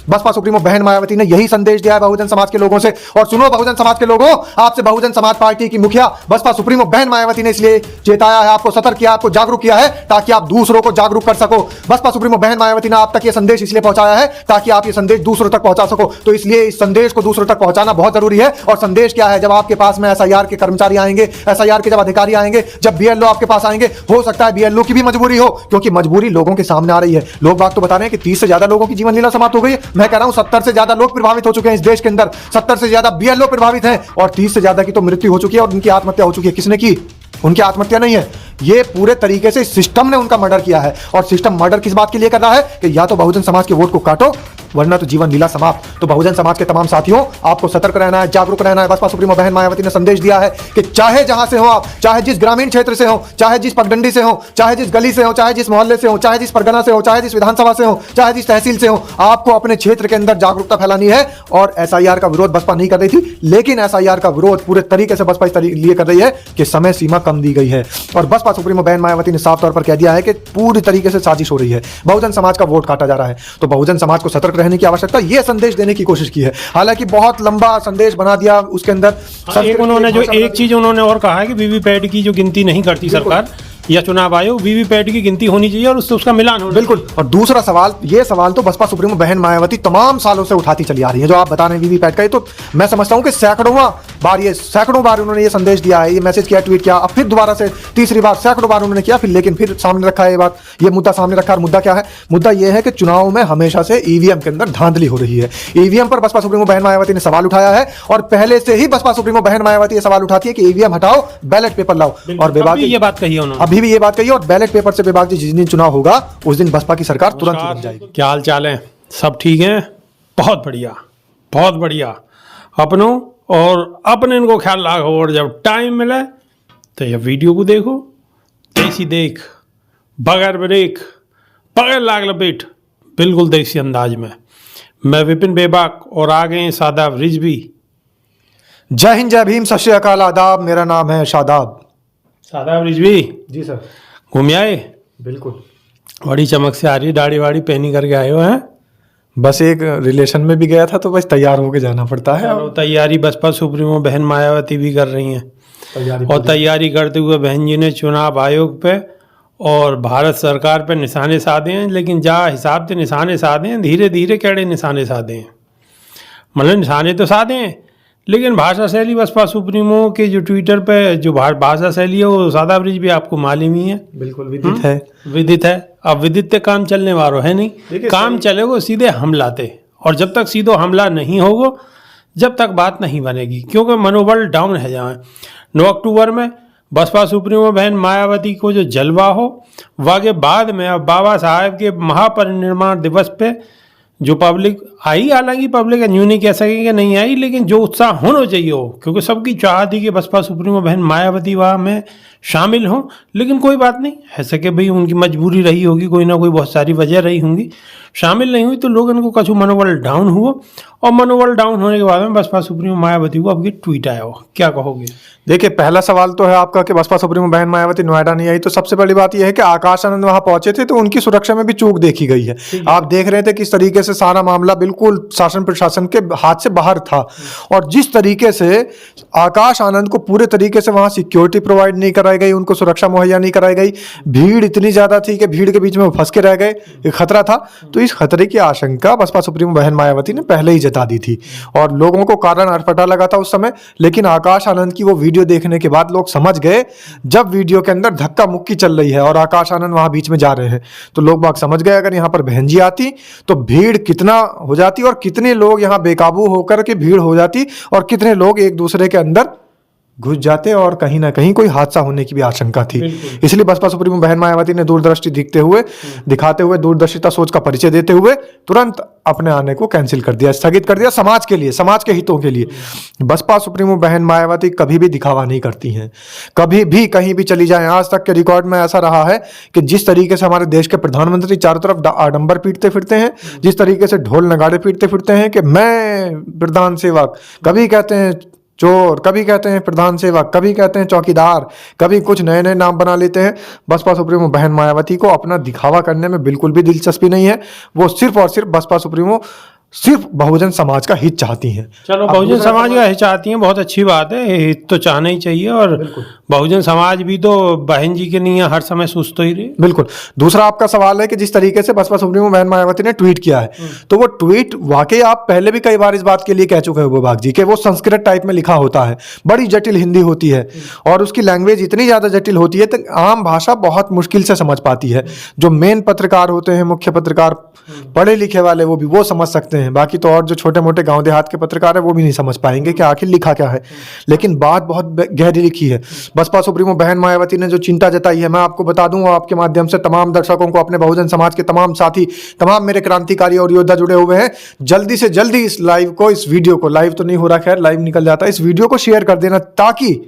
Baspa supremo बहन मायावती ने यही संदेश दिया है बहुजन समाज के लोगों से। और सुनो बहुजन समाज के लोगों, आपसे बहुजन समाज पार्टी की मुखिया बसपा सुप्रीमो बहन मायावती ने इसलिए चेताया है, आपको सतर्क किया, आपको जागरूक किया है ताकि आप दूसरों को जागरूक कर सको। बसपा सुप्रीमो बहन मायावती ने आप तक ये संदेश इसलिए पहुंचाया है ताकि आप ये संदेश दूसरों तक पहुंचा सको। तो इसलिए इस संदेश को दूसरों तक पहुंचाना बहुत जरूरी है। और संदेश क्या है, जब आपके पास में एसआईआर के कर्मचारी आएंगे, एसआईआर के जब अधिकारी आएंगे, जब बीएलओ आपके पास आएंगे, हो सकता है बीएलओ की भी मजबूरी हो, क्योंकि मजबूरी लोगों के सामने आ रही है। लोग बात तो बता रहे हैं कि 30 से ज्यादा लोगों की जीवन लीला समाप्त हो गई है। मैं कह रहा हूं 70 से ज्यादा लोग प्रभावित हो चुके हैं इस देश के अंदर, 70 से ज्यादा बीएलओ प्रभावित हैं और 30 से ज्यादा की तो मृत्यु हो चुकी है और उनकी आत्महत्या हो चुकी है। किसने की? उनकी आत्महत्या नहीं है, ये पूरे तरीके से सिस्टम ने उनका मर्डर किया है। और सिस्टम मर्डर किस बात के लिए कर रहा है कि या तो बहुजन समाज के वोट को काटो वरना तो जीवन लीला समाप्त। तो बहुजन समाज के तमाम साथियों, आपको सतर्क रहना है, जागरूक रहना है। बसपा सुप्रीमो बहन मायावती ने संदेश दिया है कि चाहे जहां से हो आप, चाहे जिस ग्रामीण क्षेत्र से हो, चाहे जिस पगडंडी से हो, चाहे जिस गली से हो, चाहे जिस मोहल्ले से हो, चाहे जिस परगना से हो, चाहे जिस विधानसभा से हो, चाहे जिस तहसील से हो, आपको अपने क्षेत्र के अंदर जागरूकता फैलानी है। और एसआईआर का विरोध बसपा नहीं कर रही थी, लेकिन एसआईआर का विरोध पूरे तरीके से बसपा इस लिए कर रही है कि समय सीमा कम दी गई है। और बसपा सुप्रीमो बहन मायावती ने साफ तौर पर कह दिया है कि पूरी तरीके से साजिश हो रही है, बहुजन समाज का वोट काटा जा रहा है। तो बहुजन समाज को सतर्क रहने की आवश्यकता, ये संदेश देने की कोशिश की है। हालांकि बहुत लंबा संदेश बना दिया उसके अंदर। एक उन्होंने जो एक चीज उन्होंने और कहा है कि वीवीपैट की जो गिनती नहीं करती सरकार या चुनाव आयोग, वीवीपैट की गिनती होनी चाहिए और उससे उसका मिलान होना। बिल्कुल। और दूसरा सवाल, ये सवाल तो बसपा सुप्रीमो बहन मायावती तमाम सालों से उठाती चली आ रही है, जो आप बता रहे हैं वीवीपैट का। ये तो मैं समझता हूं कि सैकड़ों बार उन्होंने ये संदेश दिया है, ये मैसेज किया, ट्वीट किया, अब फिर दोबारा से तीसरी बार सैकड़ों बार उन्होंने किया, लेकिन फिर सामने रखा है ये बात, ये मुद्दा सामने रखा है। मुद्दा क्या है? मुद्दा ये है कि चुनाव में हमेशा से ईवीएम के अंदर धांधली हो रही है। ईवीएम पर बसपा सुप्रीमो बहन मायावती ने सवाल उठाया है और पहले से ही बसपा सुप्रीमो बहन मायावती ये सवाल उठाती है कि ईवीएम हटाओ, बैलेट पेपर लाओ। और बेबाक ये बात कही है उन्होंने, अभी भी ये बात कही है। और बैलेट पेपर से बेबाक जिस दिन चुनाव होगा उस दिन बसपा की सरकार तुरंत बन जाएगी। क्या हाल चाल है? सब ठीक है? बहुत बढ़िया, बहुत बढ़िया। अपनों और अपने इनको ख्याल रखो और जब टाइम मिले तो ये वीडियो को देखो। देसी देख, बगैर ब्रेक, बगैर लाग लपेट, बिल्कुल देसी अंदाज में। मैं विपिन बेबाक और आ गए शादाब रिजवी। जय हिंद, जय भीम, सत श्री अकाल, आदाब। मेरा नाम है शादाब। शादाब रिजवी जी सर। घूम आए? बिल्कुल। बड़ी चमक से आ रही, दाढ़ी वाड़ी पहनी करके आए हो हैं? बस एक रिलेशन में भी गया था तो बस तैयार होके जाना पड़ता है। और तैयारी बसपा सुप्रीमो बहन मायावती भी कर रही हैं और तैयारी करते हुए बहन जी ने चुनाव आयोग पे और भारत सरकार पे निशाने साधे हैं। लेकिन जहाँ हिसाब से निशाने साधे हैं, धीरे धीरे कैड़े निशाने साधे हैं। मतलब निशाने तो साधे हैं, लेकिन भाषा शैली बसपा सुप्रीमो के जो ट्विटर पे जो भाषा शैली है वो शादाब रिजवी भी आपको मालूम ही है। बिल्कुल विदित है, विदित है। अब विदित ते काम चलने वालों है नहीं, काम चलेगो सीधे हमलाते। और जब तक सीधो हमला नहीं होगा, जब तक बात नहीं बनेगी, क्योंकि मनोबल डाउन है। जहाँ 9 अक्टूबर में बसपा सुप्रीमो बहन मायावती को जो जलवा हो, वाके बाद में अब बाबा साहेब के महापरिनिर्वाण दिवस पे जो पब्लिक आई, हालांकि पब्लिक न्यू नहीं कह सकेंगे कि नहीं आई, लेकिन जो उत्साह होना चाहिए हो, क्योंकि सबकी चाह थी कि बसपा सुप्रीमो बहन मायावती वहाँ में शामिल हों। लेकिन कोई बात नहीं, ऐसा कि भाई उनकी मजबूरी रही होगी, कोई ना कोई बहुत सारी वजह रही होंगी, शामिल नहीं हुई, तो लोगों को कछु मनोबल डाउन हुआ। और मनोबल डाउन होने के बाद में बसपा सुप्रीमो मायावती को अब ये ट्वीट आया हो, क्या कहोगे? देखिए, पहला सवाल तो है आपका कि बसपा सुप्रीमो बहन मायावती नोएडा नहीं आई, तो सबसे बड़ी बात यह है कि आकाश आनंद वहां पहुंचे थे तो उनकी सुरक्षा में भी चूक देखी गई है। आप देख रहे थे किस तरीके से सारा मामला बिल्कुल शासन प्रशासन के हाथ से बाहर था। और जिस तरीके से आकाश आनंद को पूरे तरीके से वहां सिक्योरिटी प्रोवाइड नहीं कराई गई, उनको सुरक्षा मुहैया नहीं कराई गई, भीड़ इतनी ज्यादा थी कि भीड़ के बीच में वो फंस के रह गए, एक खतरा था। तो इस खतरे की आशंका बसपा सुप्रीमो बहन मायावती ने पहले ही जता दी थी और लोगों को कारण अटपटा लगा था उस समय। लेकिन आकाश आनंद की वो वीडियो देखने के बाद लोग समझ गए, जब वीडियो के अंदर धक्का मुक्की चल रही है और आकाश आनंद वहां बीच में जा रहे हैं, तो लोग बाग समझ गए अगर यहाँ पर बहन जी आती तो भीड़ कितना हो जाती और कितने लोग यहाँ बेकाबू होकर के भीड़ हो जाती और कितने लोग एक दूसरे के अंदर घुस जाते और कहीं ना कहीं कोई हादसा होने की भी आशंका थी। इसलिए बसपा सुप्रीमो बहन मायावती ने दूरदृष्टि दिखाते हुए दूरदर्शिता सोच का परिचय देते हुए तुरंत अपने आने को कैंसिल कर दिया, स्थगित कर दिया, समाज के लिए, समाज के हितों के लिए। बसपा सुप्रीमो बहन मायावती कभी भी दिखावा नहीं करती हैं, कभी भी कहीं भी चली जाएं। आज तक के रिकॉर्ड में ऐसा रहा है कि जिस तरीके से हमारे देश के प्रधानमंत्री चारों तरफ आडंबर पीटते फिरते हैं, जिस तरीके से ढोल नगाड़े पीटते फिरते हैं कि मैं प्रधान सेवक, कभी कहते हैं चोर, कभी कहते हैं प्रधान सेवक, कभी कहते हैं चौकीदार, कभी कुछ नए नए नाम बना लेते हैं। बसपा सुप्रीमो बहन मायावती को अपना दिखावा करने में बिल्कुल भी दिलचस्पी नहीं है। वो सिर्फ और सिर्फ बसपा सुप्रीमो सिर्फ बहुजन समाज का हित चाहती हैं। चलो, अब बहुजन दूसरा समाज का हित चाहती हैं, बहुत अच्छी बात है, ये हित तो चाहना ही चाहिए। और बहुजन समाज भी तो बहन जी के लिए हर समय सुस्त ही रही। बिल्कुल। दूसरा आपका सवाल है कि जिस तरीके से बसपा सुप्रीमो बहन मायावती ने ट्वीट किया है, तो वो ट्वीट वाकई आप पहले भी कई बार इस बात के लिए कह चुके हैं विभाग जी, कि वो संस्कृत टाइप में लिखा होता है, बड़ी जटिल हिंदी होती है और उसकी लैंग्वेज इतनी ज़्यादा जटिल होती है तो आम भाषा बहुत मुश्किल से समझ पाती है। जो मेन पत्रकार होते हैं, मुख्य पत्रकार, पढ़े लिखे वाले, वो समझ सकते हैं, बाकी तो और जो छोटे मोटे गांव देहात के पत्रकार है वो भी नहीं समझ पाएंगे कि आखिर लिखा क्या है। लेकिन बात बहुत गहरी लिखी है। बसपा सुप्रीमो बहन मायावती ने जो चिंता जताई है, मैं आपको बता दूं, आपके माध्यम से तमाम दर्शकों को, अपने बहुजन समाज के तमाम साथी, तमाम मेरे क्रांतिकारी और योद्धा जुड़े हुए हैं, जल्दी से जल्दी इस लाइव को, इस वीडियो को, लाइव तो नहीं हो रहा, खैर लाइव निकल जाता है, इस वीडियो को शेयर कर देना ताकि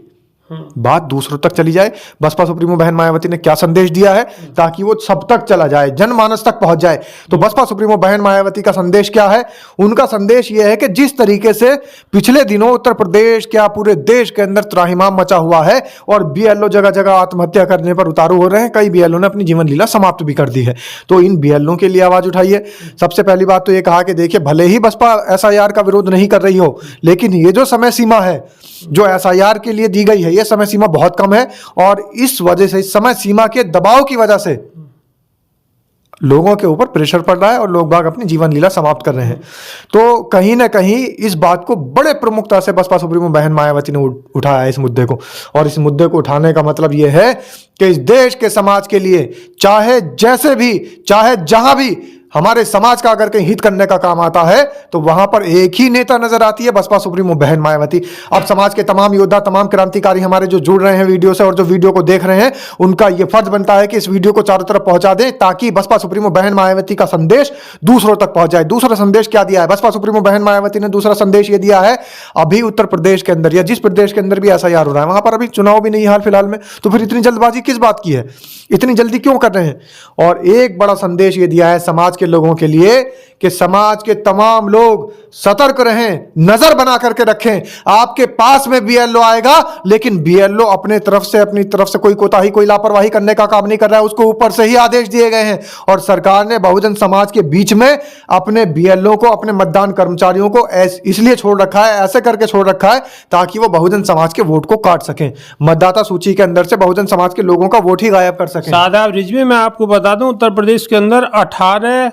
बात दूसरों तक चली जाए। बसपा सुप्रीमो बहन मायावती ने क्या संदेश दिया है ताकि वो सब तक चला जाए, जनमानस तक पहुंच जाए। तो बसपा सुप्रीमो बहन मायावती का संदेश क्या है? उनका संदेश यह है कि जिस तरीके से पिछले दिनों उत्तर प्रदेश, क्या पूरे देश के अंदर त्राहिमाम मचा हुआ है और बीएलओ जगह जगह आत्महत्या करने पर उतारू हो रहे हैं, कई बीएलओ ने अपनी जीवन लीला समाप्त भी कर दी है, तो इन बीएलओ के लिए आवाज उठाइए। सबसे पहली बात तो ये कहा कि देखिए, भले ही बसपा एसआईआर का विरोध नहीं कर रही हो, लेकिन ये जो समय सीमा है जो एसआईआर के लिए दी गई है, ये समय सीमा बहुत कम है और इस वजह से, इस समय सीमा के दबाव की वजह से लोगों के ऊपर प्रेशर पड़ रहा है और लोग बाग अपनी जीवन लीला समाप्त कर रहे हैं। तो कहीं ना कहीं इस बात को बड़े प्रमुखता से बसपा सुप्रीमो बहन मायावती ने उठाया है, इस मुद्दे को। और इस मुद्दे को उठाने का मतलब यह है कि इस देश के समाज के लिए, चाहे जैसे भी, चाहे जहां भी हमारे समाज का अगर कहीं हित करने का काम आता है, तो वहां पर एक ही नेता नजर आती है, बसपा सुप्रीमो बहन मायावती। अब समाज के तमाम योद्धा, तमाम क्रांतिकारी हमारे जो जुड़ रहे हैं वीडियो से और जो वीडियो को देख रहे हैं, उनका यह फर्ज बनता है कि इस वीडियो को चारों तरफ पहुंचा दें ताकि बसपा सुप्रीमो बहन मायावती का संदेश दूसरों तक पहुंच जाए। दूसरा संदेश क्या दिया है बसपा सुप्रीमो बहन मायावती ने? दूसरा संदेश यह दिया है, अभी उत्तर प्रदेश के अंदर या जिस प्रदेश के अंदर भी एसआईआर हो रहा है, वहां पर अभी चुनाव भी नहीं हाल फिलहाल में, तो फिर इतनी जल्दबाजी किस बात की है, इतनी जल्दी क्यों कर रहे हैं? और एक बड़ा संदेश यह दिया है समाज के लोगों के लिए कि समाज के तमाम लोग सतर्क रहें, नजर बना करके रखें। आपके पास में बीएलओ आएगा, लेकिन बीएलओ अपनी तरफ से कोई कोताही, कोई लापरवाही करने का काम नहीं कर रहा है, उसको ऊपर से ही आदेश दिए गए हैं। और सरकार ने बहुजन समाज के बीच में अपने बीएलओ को, अपने मतदान कर्मचारियों को इसलिए छोड़ रखा है, ऐसे करके छोड़ रखा है ताकि वो बहुजन समाज के वोट को काट सकें, मतदाता सूची के अंदर से बहुजन समाज के लोगों का वोट ही गायब कर सकें। शादाब रिजवी, मैं आपको बता दूं, उत्तर प्रदेश के अंदर 18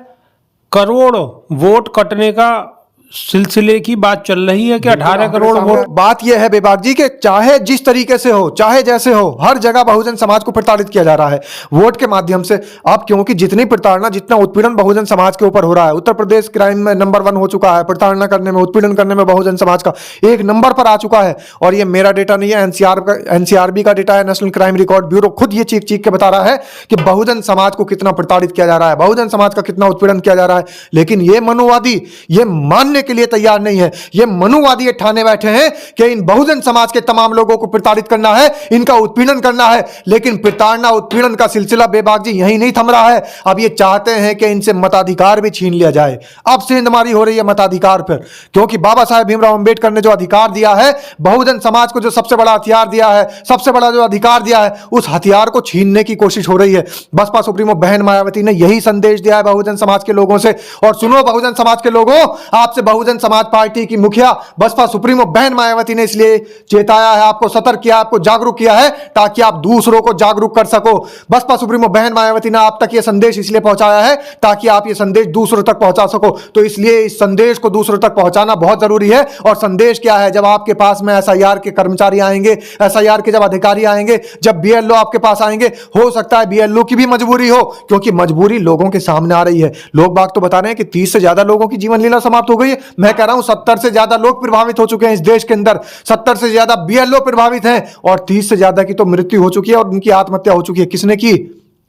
करोड़ वोट कटने का सिलसिले की बात चल रही है कि 18 करोड़ वोट। बात यह है बेबाक जी कि चाहे जिस तरीके से हो, चाहे जैसे हो, हर जगह बहुजन समाज को प्रताड़ित किया जा रहा है वोट के माध्यम से। अब क्योंकि जितनी प्रताड़ना, जितना उत्पीड़न बहुजन समाज के ऊपर हो रहा है, उत्तर प्रदेश क्राइम में नंबर 1 हो चुका है, प्रताड़ना करने में, उत्पीड़न करने में बहुजन समाज का एक नंबर पर आ चुका है। और ये मेरा डेटा नहीं है, एनसीआरबी का डेटा है, नेशनल क्राइम रिकॉर्ड ब्यूरो खुद ये चीख चीख के बता रहा है कि बहुजन समाज को कितना प्रताड़ित किया जा रहा है, बहुजन समाज का कितना उत्पीड़न किया जा रहा है। लेकिन ये मनोवादी ये मानने के लिए तैयार नहीं है, ये मनुवादी ठाने बैठे हैं कि इन बहुजन समाज के तमाम लोगों को प्रताड़ित करना है, इनका उत्पीड़न करना है। लेकिन प्रताड़ना, उत्पीड़न का सिलसिला बेबाक जी यहीं नहीं थम रहा है। अब ये चाहते हैं कि इनसे मताधिकार भी छीन लिया जाए। अब सेंधमारी हो रही है मताधिकार पर, क्योंकि बाबा साहेब भीमराव अंबेडकर ने जो अधिकार दिया है, बहुजन समाज को जो सबसे बड़ा हथियार दिया है, सबसे बड़ा जो अधिकार दिया है, उस हथियार को छीनने की कोशिश हो रही है। बसपा सुप्रीमो बहन मायावती ने यही संदेश दिया है बहुजन समाज के लोगों से। और सुनो बहुजन समाज के लोगों, आपसे बहुजन समाज पार्टी की मुखिया बसपा सुप्रीमो बहन मायावती ने इसलिए चेताया है, आपको सतर्क किया, आपको जागरूक किया है ताकि आप दूसरों को जागरूक कर सको। बसपा सुप्रीमो बहन मायावती ने आप तक यह संदेश इसलिए पहुंचाया है ताकि आप यह संदेश दूसरों तक पहुंचा सको। तो इसलिए इस संदेश को दूसरों तक पहुंचाना बहुत जरूरी है। और संदेश क्या है? जब आपके पास में एसआईआर के कर्मचारी आएंगे, एसआईआर के जब अधिकारी आएंगे, जब बीएलओ आपके पास आएंगे, हो सकता है बीएलओ की भी मजबूरी हो, क्योंकि मजबूरी लोगों के सामने आ रही है। लोग बाग तो बता रहे हैं कि 30 से ज्यादा लोगों की जीवन लीला समाप्त हो गई है। मैं कह रहा हूं 70 से ज्यादा लोग प्रभावित हो चुके हैं इस देश के अंदर, 70 से ज्यादा बीएलओ प्रभावित हैं और 30 से ज्यादा की तो मृत्यु हो चुकी है और उनकी आत्महत्या हो चुकी है। किसने की?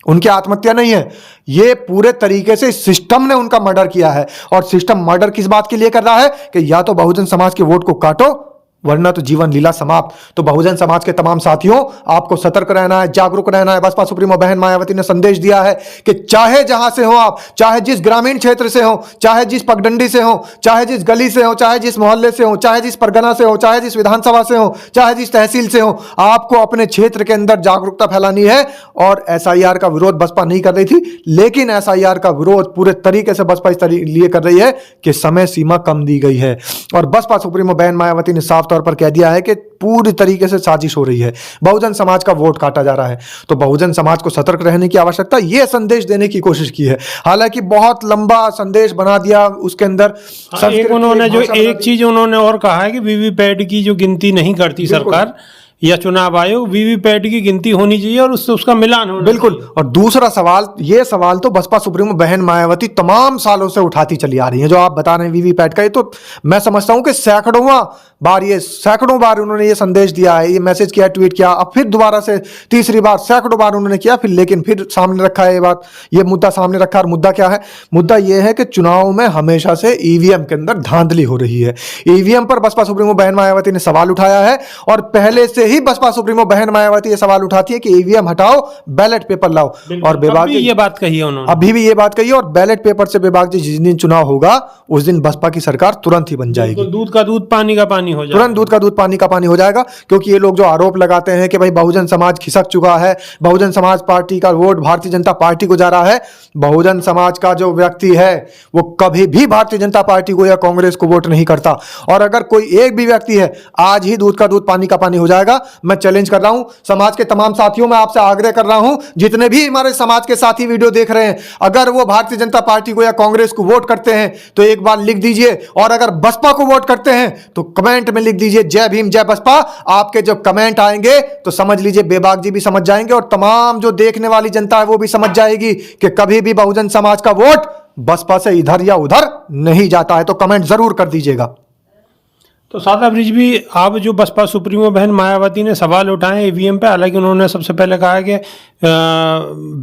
उनकी आत्महत्या नहीं है, ये पूरे तरीके से सिस्टम ने उनका मर्डर किया है। और सिस्टम मर्डर किस बात के लिए कर रहा है कि या तो बहुजन समाज के वोट को काटो वरना तो जीवन लीला समाप्त। तो बहुजन समाज के तमाम साथियों, आपको सतर्क रहना है, जागरूक रहना है। बसपा सुप्रीमो बहन मायावती ने संदेश दिया है कि चाहे जहां से हो आप, चाहे जिस ग्रामीण क्षेत्र से हो, चाहे जिस पगडंडी से हो, चाहे जिस गली से हो, चाहे जिस मोहल्ले से हो, चाहे जिस परगना से हो, चाहे जिस विधानसभा से हो, चाहे जिस तहसील से हो, आपको अपने क्षेत्र के अंदर जागरूकता फैलानी है। और एसआईआर का विरोध बसपा नहीं कर रही थी, लेकिन एसआईआर का विरोध पूरे तरीके से बसपा इस लिए कर रही है कि समय सीमा कम दी गई है। और बसपा सुप्रीमो बहन मायावती ने साफ तौर पर कह दिया है कि पूरी तरीके से साजिश हो रही है, बहुजन समाज का वोट काटा जा रहा है। तो बहुजन समाज को सतर्क रहने की आवश्यकता, यह संदेश देने की कोशिश की है। हालांकि बहुत लंबा संदेश बना दिया उसके अंदर। एक उन्होंने जो एक चीज उन्होंने और कहा है कि वीवीपैट की जो गिनती नहीं करती सरकार या चुनाव आयोग, वीवीपैट की गिनती होनी चाहिए और उससे उसका मिलान होना बिल्कुल। चाहिए। और दूसरा सवाल, ये सवाल तो बसपा सुप्रीमो बहन मायावती तमाम सालों से उठाती चली आ रही है। जो आप बता रहे हैं वीवीपैट का, ये तो मैं समझता हूं कि सैकड़ों बार उन्होंने ये संदेश दिया है, ये मैसेज किया, ट्वीट किया, अब फिर दोबारा से तीसरी बार, सैकड़ों बार उन्होंने किया, लेकिन फिर सामने रखा है ये बात, ये मुद्दा सामने रखा। और मुद्दा क्या है? मुद्दा ये है कि चुनाव में हमेशा से ईवीएम के अंदर धांधली हो रही है। ईवीएम पर बसपा सुप्रीमो बहन मायावती ने सवाल उठाया है और पहले से ही बसपा सुप्रीमो बहन मायावती ये सवाल उठाती है कि ईवीएम हटाओ, बैलेट पेपर लाओ। और बेबाक ये बात कही है उन्होंने, अभी भी ये बात कही है। और बैलेट पेपर से बेबाक जिस दिन चुनाव होगा उस दिन बसपा की सरकार तुरंत ही बन जाएगी। दूध का दूध पानी का पानी हो जाएगा, तुरंत दूध का दूध पानी का पानी हो जाएगा। क्योंकि ये लोग जो आरोप लगाते हैं कि भाई बहुजन समाज खिसक चुका है, बहुजन समाज पार्टी का वोट भारतीय जनता पार्टी को जा रहा है, बहुजन समाज का जो व्यक्ति है वो कभी भी भारतीय जनता पार्टी को या कांग्रेस को वोट नहीं करता। और अगर कोई एक भी व्यक्ति है, आज ही दूध का दूध पानी का पानी हो जाएगा। मैं चैलेंज कर रहा हूं समाज के तमाम साथियों, मैं आपसे आग्रह कर रहा हूं, जितने भी हमारे समाज के साथी वीडियो देख रहे हैं, अगर वो भारतीय जनता पार्टी को या कांग्रेस को वोट करते हैं तो एक बार लिख दीजिए, और अगर बसपा को वोट करते हैं तो कमेंट में लिख दीजिए जय भीम जय बसपा। आपके जब कमेंट आएंगे तो समझ लीजिए बेबाक जी भी समझ जाएंगे और तमाम जो देखने वाली जनता है वो भी समझ जाएगी कि कभी भी बहुजन समाज का वोट बसपा से इधर या उधर नहीं जाता है। तो कमेंट जरूर कर दीजिएगा। तो सादा ब्रिज भी, आप जो बसपा सुप्रीमो बहन मायावती ने सवाल उठाए ईवीएम पे, हालांकि उन्होंने सबसे पहले कहा कि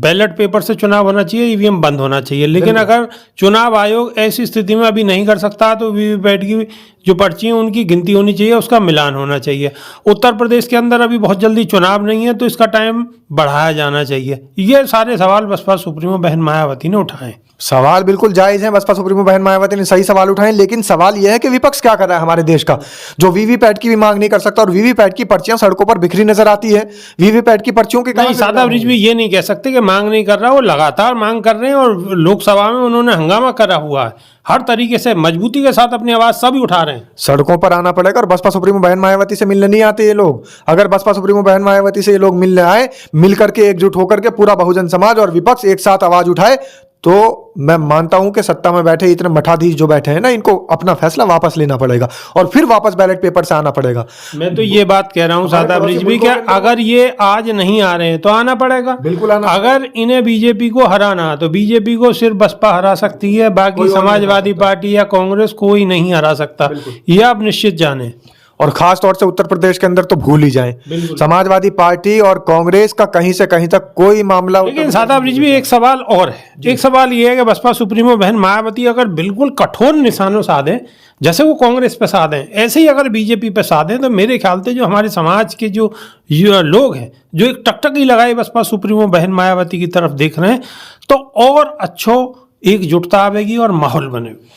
बैलेट पेपर से चुनाव होना चाहिए, ईवीएम बंद होना चाहिए। लेकिन अगर चुनाव आयोग ऐसी स्थिति में अभी नहीं कर सकता तो वीवीपैट की जो पर्ची है उनकी गिनती होनी चाहिए, उसका मिलान होना चाहिए। उत्तर प्रदेश के अंदर अभी बहुत जल्दी चुनाव नहीं है तो इसका टाइम बढ़ाया जाना चाहिए। ये सारे सवाल बसपा सुप्रीमो बहन मायावती ने उठाए। सवाल बिल्कुल जायज है, बसपा सुप्रीमो बहन मायावती ने सही सवाल उठाए, लेकिन सवाल यह है कि विपक्ष क्या कर रहा है हमारे देश का, जो वीवीपैट की भी मांग नहीं कर सकता। और वीवीपैट की पर्चियां सड़कों पर बिखरी नजर आती है। वीवीपैट की पर्चियों के नहीं, सादा ब्रिज भी ये नहीं कह सकते कि मांग नहीं कर रहा, वो लगातार मांग कर रहे हैं और लोकसभा में उन्होंने हंगामा करा हुआ है। हर तरीके से मजबूती के साथ अपनी आवाज सभी उठा रहे हैं। सड़कों पर आना पड़ेगा। और बसपा सुप्रीमो बहन मायावती से मिलने नहीं आते ये लोग। अगर बसपा सुप्रीमो बहन मायावती से ये लोग मिलने आए, मिल करके एकजुट होकर के पूरा बहुजन समाज और विपक्ष एक साथ आवाज उठाए, तो मैं मानता हूं कि सत्ता में बैठे इतने मठाधीश जो बैठे हैं ना, इनको अपना फैसला वापस लेना पड़ेगा और फिर वापस बैलेट पेपर से आना पड़ेगा। मैं तो ये बात कह रहा हूं सादा ब्रिज भी, क्या अगर ये आज नहीं आ रहे हैं तो आना पड़ेगा, बिल्कुल आना। अगर इन्हें बीजेपी को हराना है तो बीजेपी को सिर्फ बसपा हरा सकती है, बाकी समाजवादी पार्टी या कांग्रेस कोई नहीं हरा सकता, ये आप निश्चित जाने। और खास तौर से उत्तर प्रदेश के अंदर तो भूल ही जाएं, समाजवादी पार्टी और कांग्रेस का कहीं से कहीं तक कोई मामला। लेकिन सादा ब्रिज भी एक सवाल और है, एक सवाल ये है कि बसपा सुप्रीमो बहन मायावती अगर बिल्कुल कठोर निशानों साधें, जैसे वो कांग्रेस पे साधें, ऐसे ही अगर बीजेपी पे साधें, तो मेरे ख्याल से जो हमारे समाज के जो लोग हैं जो एक टकटकी लगाए बसपा सुप्रीमो बहन मायावती की तरफ देख रहे हैं, तो और अच्छो एकजुटता आवेगी और माहौल बनेगा।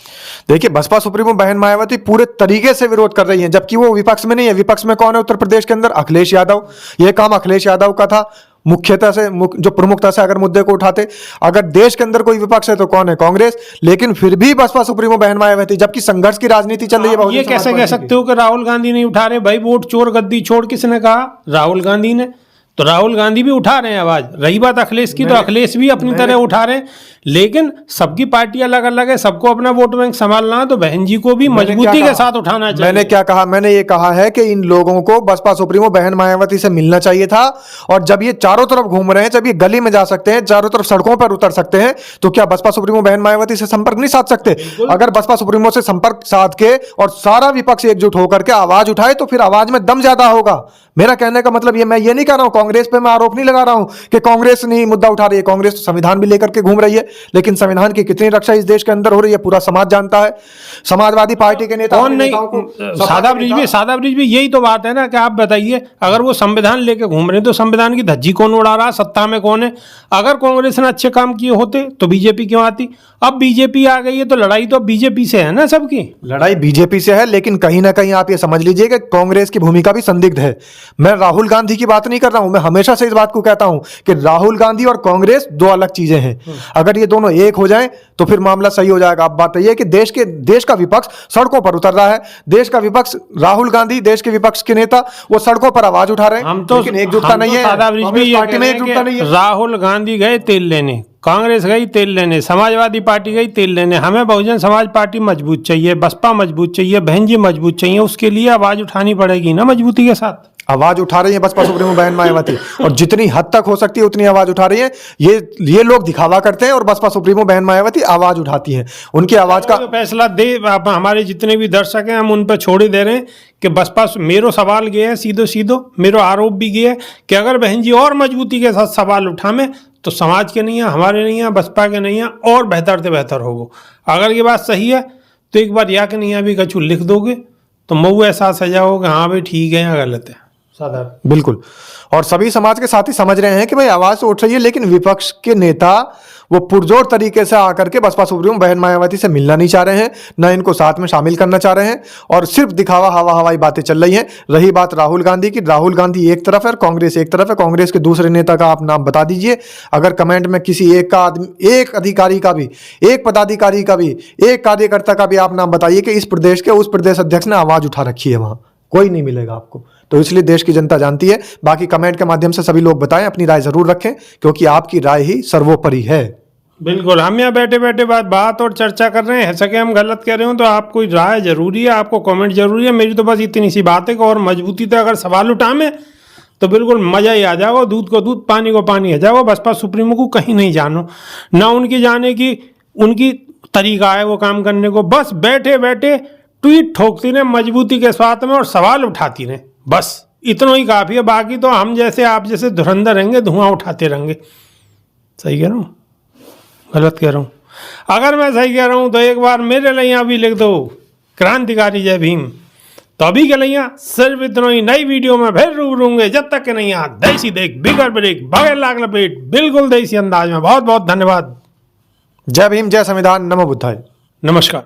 देखिए, बसपा सुप्रीमो बहन मायावती पूरे तरीके से विरोध कर रही हैं, जबकि वो विपक्ष में नहीं है। विपक्ष में कौन है उत्तर प्रदेश के अंदर? अखिलेश यादव। ये काम अखिलेश यादव का था मुख्यतः से, जो प्रमुखता से अगर मुद्दे को उठाते। अगर देश के अंदर कोई विपक्ष है तो कौन है? कांग्रेस। लेकिन फिर भी बसपा सुप्रीमो बहन मायावती, जबकि संघर्ष की राजनीति चल रही है। ये कैसे कह सकते हो कि राहुल गांधी नहीं उठा रहे? भाई वोट चोर गद्दी छोड़, किसने कहा? राहुल गांधी ने। तो राहुल गांधी भी उठा रहे हैं आवाज। रही बात अखिलेश की, तो अखिलेश भी अपनी तरह उठा रहे हैं। लेकिन सबकी पार्टी अलग अलग है, सबको अपना वोट बैंक संभालना है, तो बहन जी को भी मजबूती के साथ उठाना चाहिए। मैंने क्या कहा? मैंने ये कहा है कि इन लोगों को बसपा सुप्रीमो बहन मायावती से मिलना चाहिए था। और जब ये चारों तरफ घूम रहे हैं, जब ये गली में जा सकते हैं, चारों तरफ सड़कों पर उतर सकते हैं, तो क्या बसपा सुप्रीमो बहन मायावती से संपर्क नहीं साध सकते? अगर बसपा सुप्रीमो से संपर्क साध के और सारा विपक्ष एकजुट होकर के आवाज उठाए तो फिर आवाज में दम ज्यादा होगा। मेरा कहने का मतलब ये, मैं ये नहीं कह रहा हूं कांग्रेस पे मैं आरोप नहीं लगा रहा हूं कि कांग्रेस नहीं मुद्दा उठा रही है। कांग्रेस तो संविधान भी लेकर के घूम रही है, लेकिन संविधान की कितनी रक्षा इस देश के अंदर हो रही है पूरा समाज जानता है। समाजवादी पार्टी के नेता कौन नहीं, सादा ब्रिज भी यही तो बात है ना कि आप बताइए, अगर वो संविधान लेके घूम रहे हैं तो संविधान की धज्जी कौन उड़ा रहा, सत्ता में कौन है? अगर कांग्रेस ने अच्छे काम किए होते तो बीजेपी क्यों आती? अब बीजेपी आ गई है तो लड़ाई तो बीजेपी से है ना, सबकी लड़ाई बीजेपी से है, लेकिन कहीं ना कहीं आप ये समझ लीजिए कि कांग्रेस की भूमिका भी संदिग्ध है। मैं राहुल गांधी की बात नहीं कर रहा हूं, मैं हमेशा से इस बात को कहता हूं कि राहुल गांधी और कांग्रेस दो अलग चीजें हैं। अगर ये दोनों एक हो जाएं तो फिर मामला सही हो जाएगा। अब बात यह है कि देश का विपक्ष सड़कों पर उतर रहा है। देश का विपक्ष, राहुल गांधी देश के विपक्ष के नेता, वो सड़कों पर आवाज उठा रहे हैं। हम तो एकजुटता नहीं है, पार्टी में एकजुटता नहीं है। राहुल गांधी गए तेल लेने, कांग्रेस गई तेल लेने, समाजवादी पार्टी गई तेल लेने। हमें बहुजन समाज पार्टी मजबूत चाहिए, बसपा मजबूत चाहिए, बहन जी मजबूत चाहिए। उसके लिए आवाज उठानी पड़ेगी ना मजबूती के साथ। आवाज उठा रही है बसपा सुप्रीमो बहन मायावती, और जितनी हद तक हो सकती है उतनी आवाज उठा रही है। ये लोग दिखावा करते हैं और बसपा सुप्रीमो बहन मायावती आवाज उठाती हैं। उनकी आवाज का फैसला दे, हमारे जितने भी दर्शक हैं हम उन पर छोड़ ही दे रहे हैं कि बसपा। मेरो सवाल ये है सीधो मेरो आरोप भी ये है कि अगर बहन जी और मजबूती के साथ सवाल उठावे तो समाज के नहीं है, हमारे नहीं है, बसपा के नहीं है, और बेहतर से बेहतर होगा। अगर ये बात सही है तो एक बार या कि नहीं अभी कछु लिख दोगे तो मऊ एहसास हो जाओगे हाँ भाई ठीक है या गलत है। साधारण बिल्कुल। और सभी समाज के साथी समझ रहे हैं कि भाई आवाज तो उठ रही है, लेकिन विपक्ष के नेता वो पुरजोर तरीके से आकर के बसपा सुप्रीमो बहन मायावती से मिलना नहीं चाह रहे हैं, न इनको साथ में शामिल करना चाह रहे हैं, और सिर्फ दिखावा हवाई बातें चल रही हैं। रही बात राहुल गांधी की, राहुल गांधी एक तरफ है और कांग्रेस एक तरफ है। कांग्रेस के दूसरे नेता का आप नाम बता दीजिए। अगर कमेंट में किसी एक का आदमी, एक अधिकारी का भी, एक पदाधिकारी का भी, एक कार्यकर्ता का भी आप नाम बताइए कि इस प्रदेश के उस प्रदेश अध्यक्ष ने आवाज उठा रखी है, वहां कोई नहीं मिलेगा आपको। तो इसलिए देश की जनता जानती है। बाकी कमेंट के माध्यम से सभी लोग बताएं, अपनी राय जरूर रखें, क्योंकि आपकी राय ही सर्वोपरि है। बिल्कुल। हम यहाँ बैठे बैठे बात और चर्चा कर रहे हैं, ऐसा कि हम गलत कह रहे हो तो आपको राय जरूरी है, आपको कमेंट जरूरी है। मेरी तो बस इतनी सी बात है कि और मजबूती से अगर सवाल उठावे तो बिल्कुल मजा ही आ जाओ। दूध को दूध, पानी को पानी आ जाओ। बसपा सुप्रीमो को कहीं नहीं जानो, ना उनकी जाने की उनकी तरीका है वो काम करने को। बस बैठे बैठे ट्वीट ठोकती रहे मजबूती के साथ में और सवाल उठाती रहे, बस इतना ही काफ़ी है। बाकी तो हम जैसे आप जैसे धुरंधर रहेंगे, धुआं उठाते रहेंगे। सही कह रहा हूँ गलत कह रहा हूँ? अगर मैं सही कह रहा हूँ तो एक बार मेरे लिए यहाँ भी लिख दो क्रांतिकारी जय भीम। तो अभी के लिए सिर्फ इतना ही। नई वीडियो में फिर रूबरू होंगे, जब तक के नहीं यहाँ देसी देख बिगड़ ब्रेक बगैर लाग लपेट, बिल्कुल देसी अंदाज में। बहुत बहुत धन्यवाद। जय भीम, जय संविधान, नमो बुद्धाय। नमस्कार।